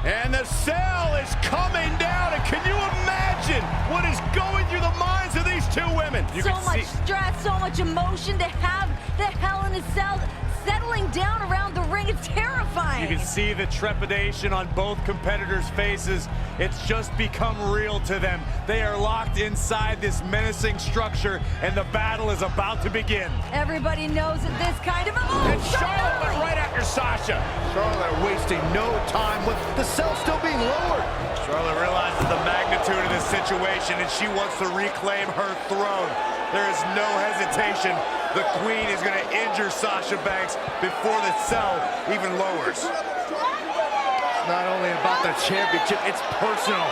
And the cell is coming down, and can you imagine what is going through the minds of these two women? So much stress, so much emotion to have the Hell in a Cell settling down around the ring. It's terrifying. You can see the trepidation on both competitors' faces. It's just become real to them. They are locked inside this menacing structure, and the battle is about to begin. Everybody knows that this kind of a... And Charlotte went right after Sasha. Charlotte wasting no time with the cell still being lowered. Charlotte realizes the magnitude of this situation, and she wants to reclaim her throne. There is no hesitation. The Queen is going to injure Sasha Banks before the cell even lowers. It's not only about the championship, it's personal.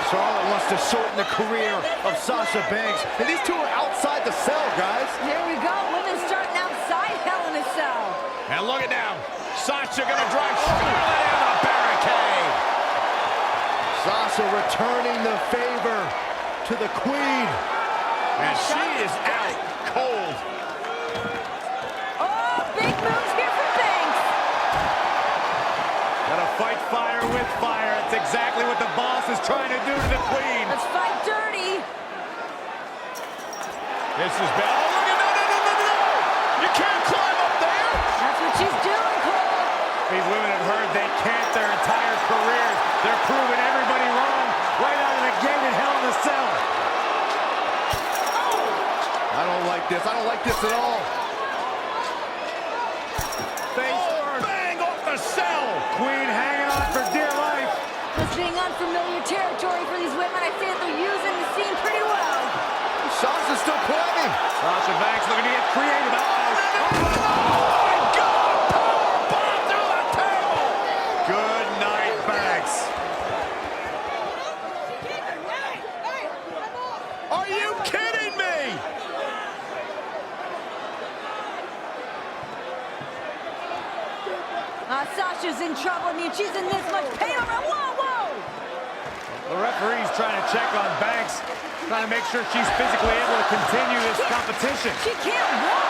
Charlotte wants to shorten the career of Sasha Banks. And these two are outside the cell, guys. Here we go. Women starting outside Hell in a Cell. And look at now. Sasha going to drive Charlotte into the barricade. Sasha returning the favor to the Queen. And she is out cold. Oh, big moves here from Banks. Gotta fight fire with fire. That's exactly what the boss is trying to do to the Queen. Let's fight dirty. This is bad. Oh, look at no. You can't climb up there. That's what she's doing, Cole. These women have heard they can't their entire careers. They're proving everybody wrong right out of the gate in Hell in a Cell. I don't like this. I don't like this at all. Face first. Bang off the cell. Queen hanging on for dear life. This being unfamiliar territory for these women, I say that they're using the scene pretty well. Sasha's still climbing. Sasha Banks looking to get creative. Good night, Banks. Are you kidding me? Sasha's in trouble. I mean, she's in this much pain. Whoa. The referee's trying to check on Banks, trying to make sure she's physically able to continue this competition. She can't walk.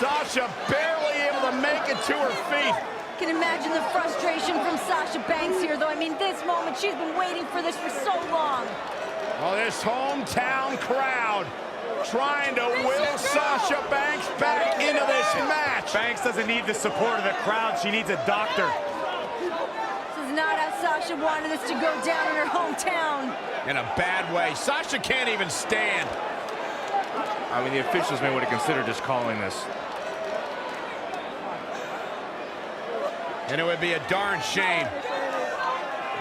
Sasha barely able to make it to her feet. Can imagine the frustration from Sasha Banks here, though. I mean, this moment, she's been waiting for this for so long. Oh, this hometown crowd trying to will Sasha Banks back into this match. Banks doesn't need the support of the crowd. She needs a doctor. This is not how Sasha wanted this to go down in her hometown. In a bad way. Sasha can't even stand. I mean, the officials may want to consider just calling this. And it would be a darn shame.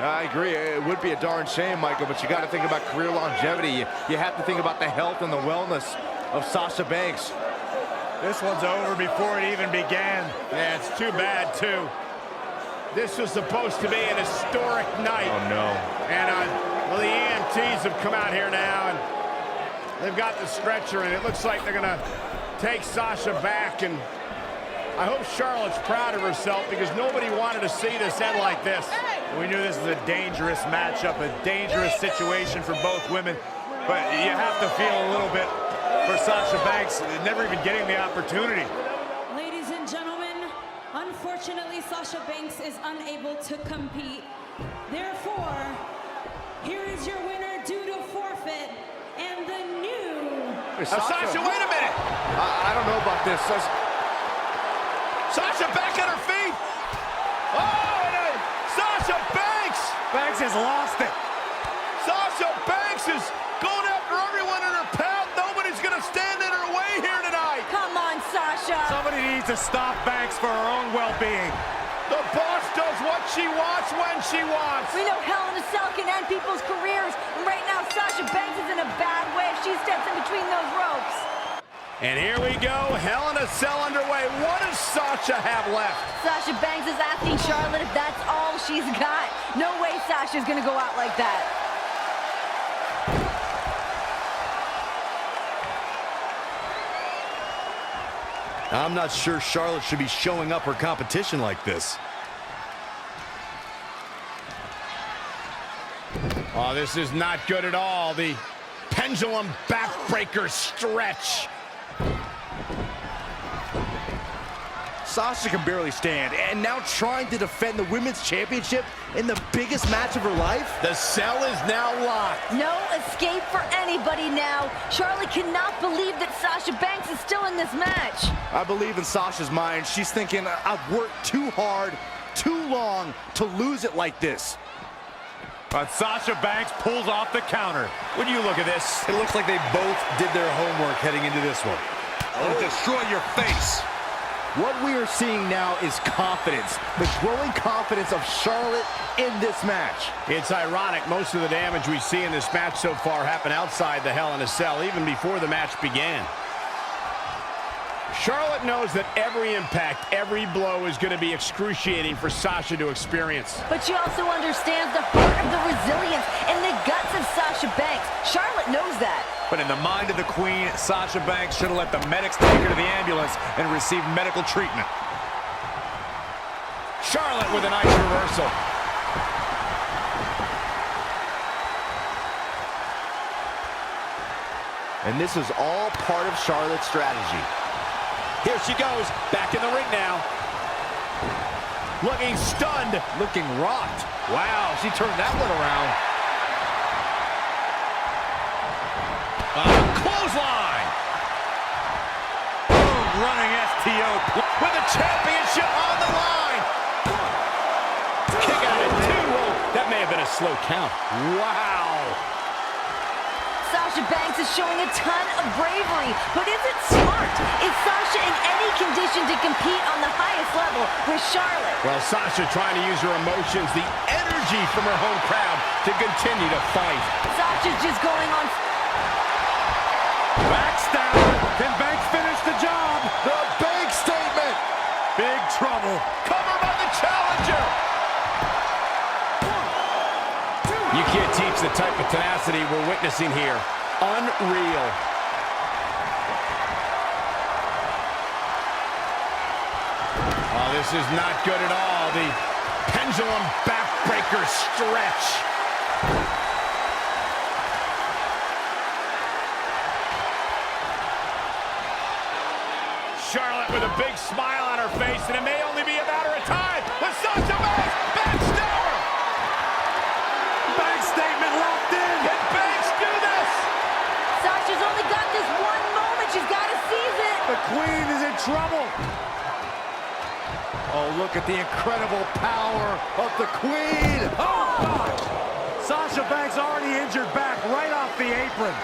I agree. It would be a darn shame, Michael, but you got to think about career longevity. You have to think about the health and the wellness of Sasha Banks. This one's over before it even began. Yeah, it's too bad, too. This was supposed to be an historic night. Oh, no. And well, the EMTs have come out here now, and they've got the stretcher, and it looks like they're going to take Sasha back. And I hope Charlotte's proud of herself, because nobody wanted to see this end like this. We knew this was a dangerous matchup, a dangerous situation for both women, but you have to feel a little bit for Sasha Banks, never even getting the opportunity. Ladies and gentlemen, unfortunately, Sasha Banks is unable to compete. Therefore, here is your winner due to forfeit, and the new... Sasha, wait a minute! I don't know about this. Sasha back on her feet! Oh, Sasha Banks! Banks has lost it. Sasha Banks is going after everyone in her path. Nobody's going to stand in her way here tonight. Come on, Sasha. Somebody needs to stop Banks for her own well-being. The boss does what she wants when she wants. We know Hell in a Cell can end people's careers, and right now Sasha Banks is in a bad way if she steps in between those ropes. And here we go, Hell in a Cell underway. What does Sasha have left? Sasha Banks is asking Charlotte if that's all she's got. No way Sasha's gonna go out like that. I'm not sure Charlotte should be showing up her competition like this. Oh, this is not good at all. The pendulum backbreaker stretch. Sasha can barely stand, and now trying to defend the Women's Championship in the biggest match of her life? The cell is now locked. No escape for anybody now. Charlotte cannot believe that Sasha Banks is still in this match. I believe in Sasha's mind. She's thinking, I've worked too hard, too long to lose it like this. But Sasha Banks pulls off the counter. When you look at this, it looks like they both did their homework heading into this one. It'll destroy your face. What we are seeing now is confidence. The growing confidence of Charlotte in this match. It's ironic, most of the damage we see in this match so far happened outside the Hell in a Cell, even before the match began. Charlotte knows that every impact, every blow is going to be excruciating for Sasha to experience. But she also understands the heart of the resilience and the guts of Sasha Banks. Charlotte knows that. But in the mind of the Queen, Sasha Banks should have let the medics take her to the ambulance and receive medical treatment. Charlotte with a nice reversal. And this is all part of Charlotte's strategy. Here she goes, back in the ring now. Looking stunned. Looking rocked. Wow, She turned that one around. clothesline. Boom, running STO. With a championship on the line. Kick out at 2. Oh, that may have been a slow count. Wow. Sasha Banks is showing a ton of bravery, but is it smart? Is Sasha in any condition to compete on the highest level with Charlotte? Well, Sasha trying to use her emotions, the energy from her home crowd to continue to fight. Sasha's just going on. Backstabber. Can Banks finish the job? The big statement. Big trouble. Cover by the challenger. You can't teach the type of tenacity we're witnessing here. Unreal. Oh, this is not good at all. The pendulum backbreaker stretch. Charlotte with a big smile on her face, and it may only be a matter of time. With Sasha Banks, backstabber. Banks statement locked in. Can Banks do this? Sasha's only got this one moment. She's got to seize it. The Queen is in trouble. Oh, look at the incredible power of the Queen. Oh, God. Sasha Banks already injured back right off the apron.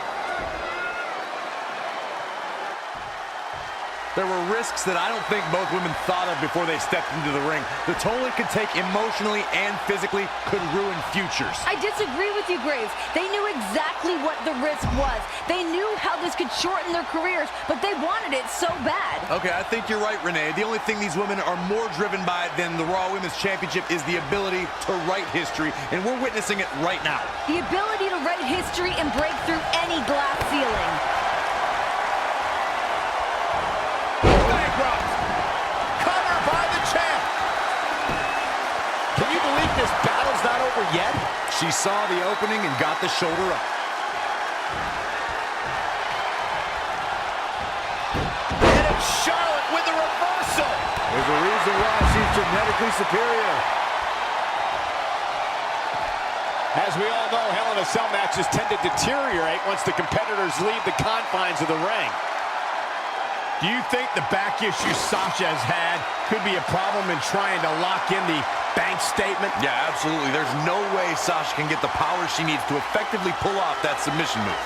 There were risks that I don't think both women thought of before they stepped into the ring. The toll it could take emotionally and physically could ruin futures. I disagree with you, Graves. They knew exactly what the risk was. They knew how this could shorten their careers, but they wanted it so bad. Okay, I think you're right, Renee. The only thing these women are more driven by than the Raw Women's Championship is the ability to write history, and we're witnessing it right now. The ability to write history and break through any glass ceiling. Cover by the champ. Can you believe this battle's not over yet? She saw the opening and got the shoulder up. And it's Charlotte with the reversal. There's a reason why she's genetically superior. As we all know, Hell in a Cell matches tend to deteriorate once the competitors leave the confines of the ring. Do you think the back issue Sasha has had could be a problem in trying to lock in the Banks statement? Yeah, absolutely. There's no way Sasha can get the power she needs to effectively pull off that submission move.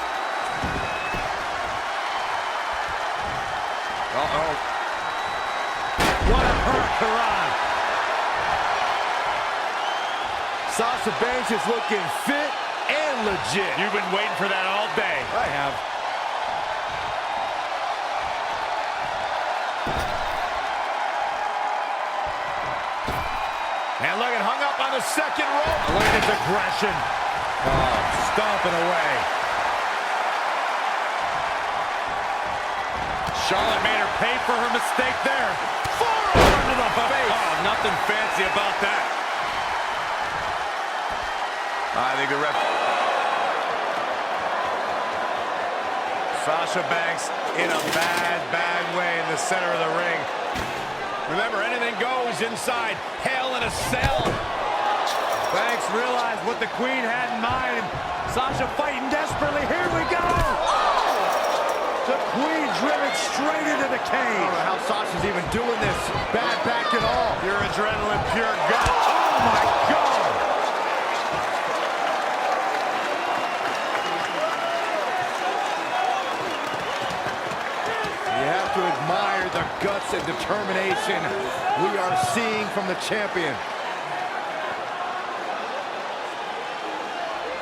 Uh-oh. What a hurricane! Sasha Banks is looking fit and legit. You've been waiting for that all day. I have. And look, it hung up on the second rope. Look at his aggression. Oh, stomping away. Charlotte made her pay for her mistake there. Forearm to the face. Oh, nothing fancy about that. I think the ref... Sasha Banks in a bad way in the center of the ring. Remember, anything goes inside Hell in a Cell. Banks realized what the Queen had in mind. Sasha fighting desperately. Here we go! The Queen driven straight into the I cage. don't know how Sasha's even doing this. Bad back at all. Pure adrenaline, pure gut. Oh my God! You have to admire the guts and determination we are seeing from the champion.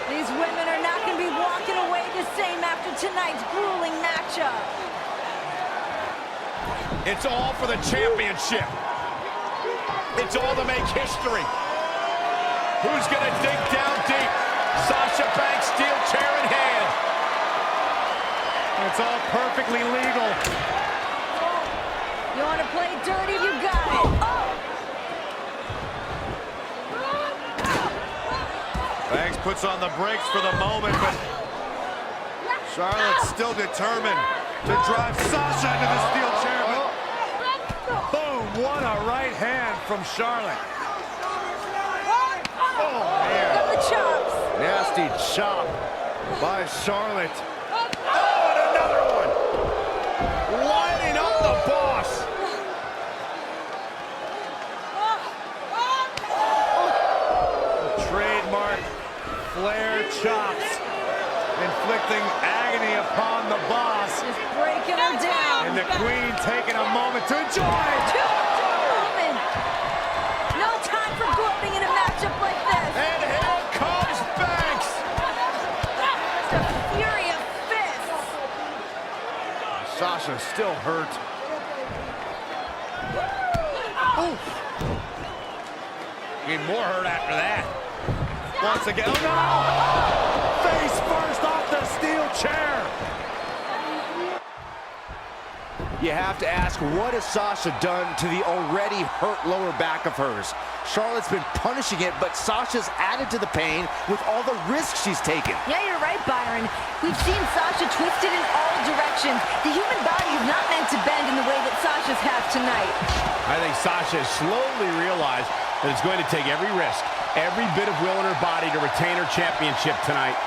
These women are not going to be walking away the same after tonight's grueling matchup. It's all for the championship. It's all to make history. Who's going to dig down deep? Sasha Banks, steel chair in hand. It's all perfectly legal. You want to play dirty? You got it. Banks puts on the brakes for the moment, but Charlotte's still determined to drive Sasha into the steel chair. But boom, what a right hand from Charlotte. Oh, man. Got the chops. Nasty chop by Charlotte. Oh, and another one. Lining up the boss. Trademark Flair chops, inflicting agony upon the boss. Just breaking her down. And the Queen taking a moment to enjoy it. Women. No time for gloating in a matchup like this. And here comes Banks. Just a fury of fists. Sasha still hurt. Oof. Need more hurt after that. Once again, oh no! Face first off the steel chair. You have to ask, what has Sasha done to the already hurt lower back of hers? Charlotte's been punishing it, but Sasha's added to the pain with all the risks she's taken. Yeah, you're right, Byron. We've seen Sasha twisted in all directions. The human body is not meant to bend in the way that Sasha's has tonight. I think Sasha has slowly realized that it's going to take every risk, every bit of will in her body to retain her championship tonight.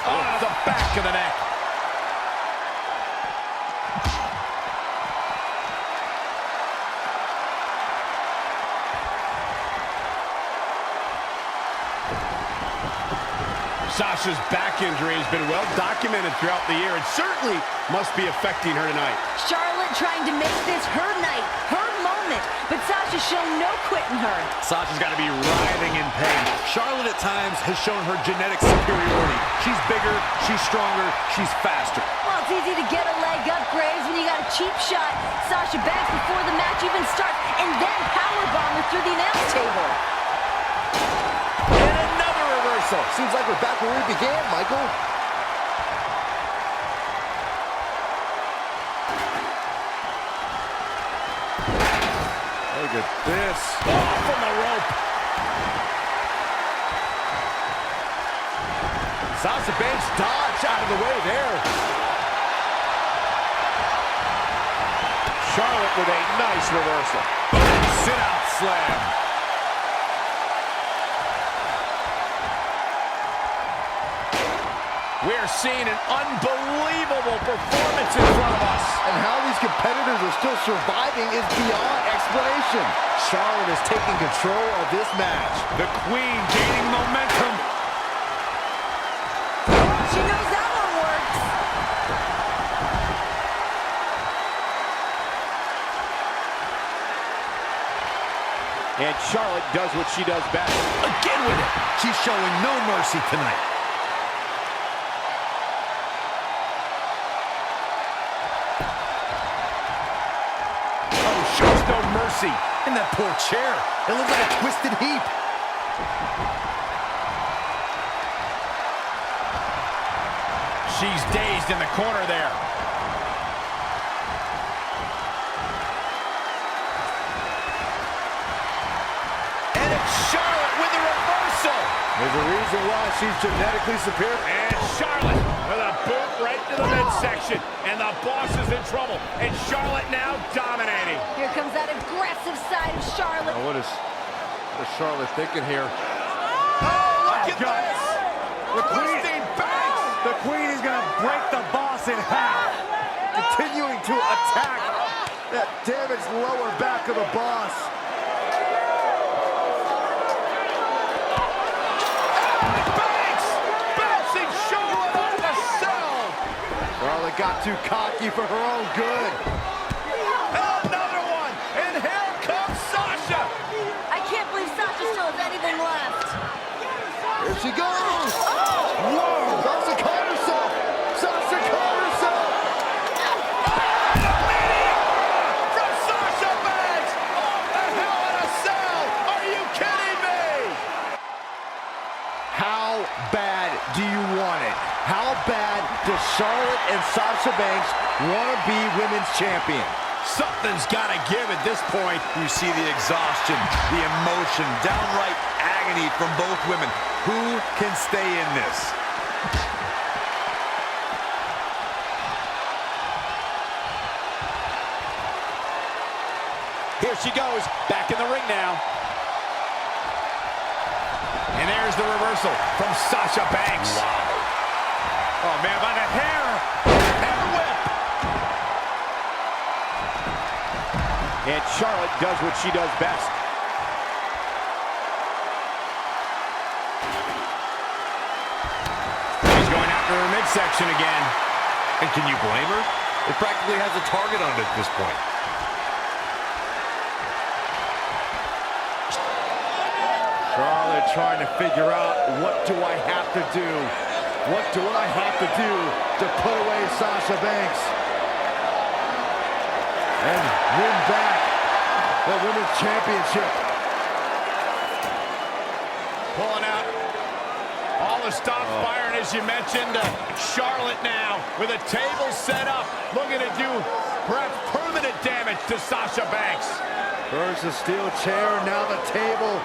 Off the back of the neck. Sasha's back injury has been well documented throughout the year. It certainly must be affecting her tonight. Charlotte trying to make this her night, her moment, but Sasha's shown no quit in her. Sasha's got to be writhing in pain. Charlotte at times has shown her genetic superiority. She's bigger, she's stronger, she's faster. Well, it's easy to get a leg up, Graves, when you got a cheap shot. Sasha Banks before the match even starts, and then powerbomb her through the announce table. And another reversal. Seems like we're back where we began, Michael. Look at this. Off from the rope. Sasha Banks dodged out of the way there. Charlotte with a nice reversal. Sit-out slam. We're seeing an unbelievable performance in front of us. And how these competitors are still surviving is beyond explanation. Charlotte is taking control of this match. The Queen gaining momentum. She knows that one works. And Charlotte does what she does best. Again with it. She's showing no mercy tonight. Shows no mercy. In that poor chair. It looks like a twisted heap. She's dazed in the corner there. And it's Charlotte with the reversal. reversal. There's a reason why she's genetically superior. And Charlotte with a boot right to the midsection. And the boss is in trouble. And Charlotte now dominating. Here comes that aggressive side of Charlotte. Now what is Charlotte thinking here? Oh, look at this. The Queen, Banks. the Queen is going to break the boss in half. Continuing to attack that damaged lower back of the boss. Banks bouncing Charlotte out of the cell. Charlotte got too cocky for her own good. Another one. And here comes Sasha. I can't believe Sasha still has anything left. Here she goes. Whoa, Sasha caught herself. Sasha caught herself. From Sasha Banks. Off the Hell in a Cell. Are you kidding me? How bad do you want it? How bad does Charlotte and Sasha Banks want to be women's champion? Something's got to give at this point. You see the exhaustion, the emotion, downright agony from both women. Who can stay in this? Here she goes, back in the ring now. And there's the reversal from Sasha Banks. Wow. Oh, man, by the hair. Hair whip. And Charlotte does what she does best. She's going after her midsection again. And can you blame her? It practically has a target on it at this point. Charlotte trying to figure out, what do I have to do? What do I have to do to put away Sasha Banks and win back the Women's Championship? Pulling out all the stop firing, as you mentioned. Charlotte now with a table set up, looking to do perhaps permanent damage to Sasha Banks. First the steel chair, now the table.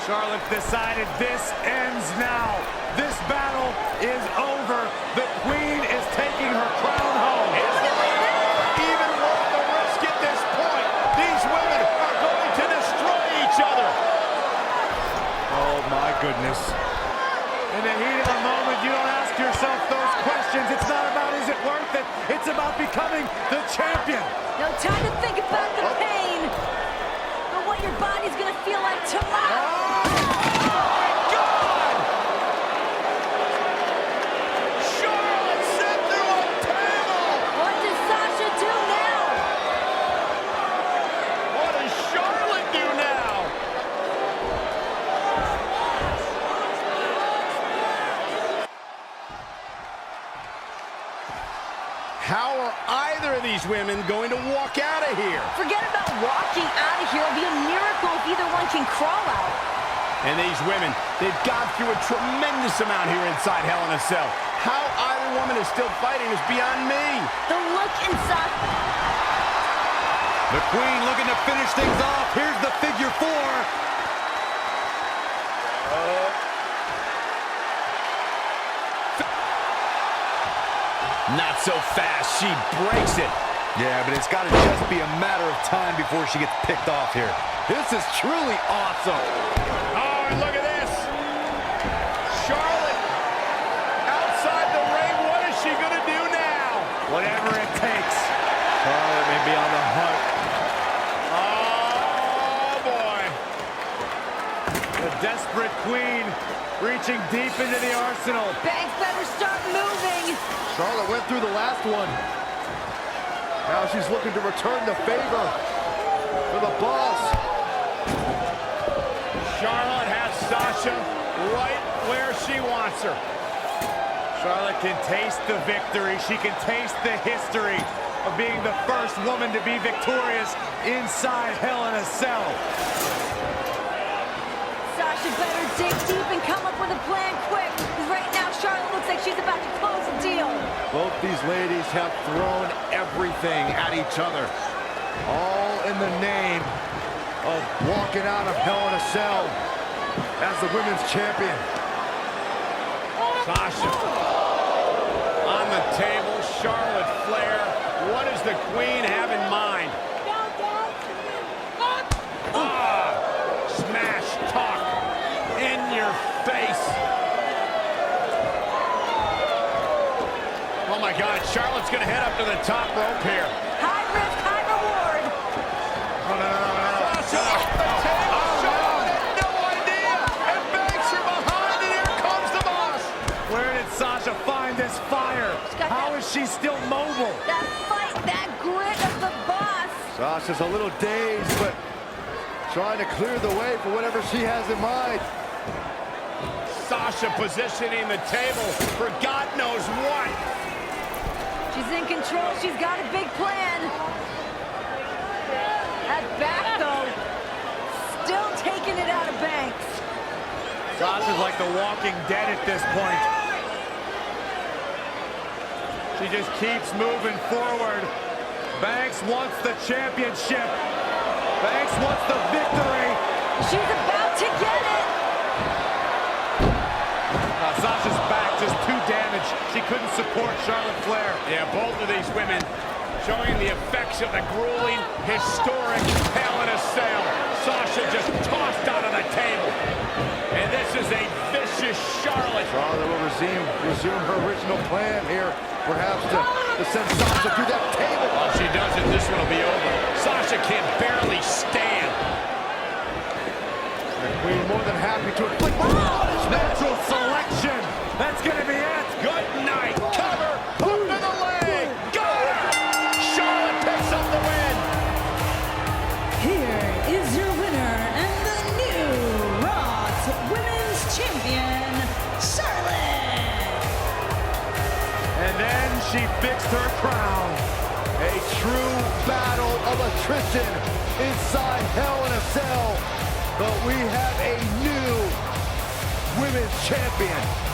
Charlotte decided this ends now. This battle is over. The Queen is taking her crown home. Even worth the risk at this point. These women are going to destroy each other. Oh my goodness. In the heat of the moment, you don't ask yourself those questions. It's not about is it worth it. It's about becoming the champion. No time to think about the pain, but what your body's gonna feel like tomorrow. How are either of these women going to walk out of here? Forget about walking out of here. It'll be a miracle if either one can crawl out. And these women, they've gone through a tremendous amount here inside Hell in a Cell. How either woman is still fighting is beyond me. The look inside. The Queen looking to finish things off. Here's the figure four. Not so fast. She breaks it. Yeah, but it's got to just be a matter of time before she gets picked off here. This is truly awesome. Oh, and look at this. Charlotte outside the ring. What is she going to do now? Whatever it takes. Charlotte may be on the hunt. Oh, boy. The desperate Queen reaching deep into the arsenal. Banks better start moving. Charlotte went through the last one. Now she's looking to return the favor for the boss. Charlotte has Sasha right where she wants her. Charlotte can taste the victory. She can taste the history of being the first woman to be victorious inside Hell in a Cell. Sasha better dig deep and come up with a plan quick. Because right now, Charlotte looks like she's about to close the deal. Both these ladies have thrown everything at each other. All in the name of walking out of Hell in a Cell as the women's champion. Sasha on the table. Charlotte Flair. What does the Queen have in mind? Smash talk in your face. Oh my God, Charlotte's gonna head up to the top rope here. High risk, high reward. Oh, no. Sasha off the table. Charlotte had no idea. And Banks are behind, and here comes the boss. Where did Sasha find this fire? How is she still mobile? That fight, that grit of the boss. Sasha's a little dazed, but trying to clear the way for whatever she has in mind. Sasha positioning the table for God knows what. She's in control. She's got a big plan. That back, though, still taking it out of Banks. Sasha's like the Walking Dead at this point. She just keeps moving forward. Banks wants the championship. Banks wants the victory. She's about to get it. Sasha's back just too damaged. She couldn't support Charlotte Flair. Yeah, both of these women showing the effects of the grueling, historic Hell in a Cell. Sasha just tossed out of the table. And this is a vicious Charlotte. Charlotte will resume her original plan here, perhaps to send Sasha through that table. Well, if she doesn't, this one will be over. Sasha can barely stand. The Queen more than happy to inflict Natural selection. That's going to be it. Good night. Cover. Hook to the leg. Got her. Charlotte picks up the win. Here is your winner and the new Raw Women's Champion, Charlotte. And then she fixed her crown. a true battle of attrition inside Hell in a Cell. But we have a new women's champion.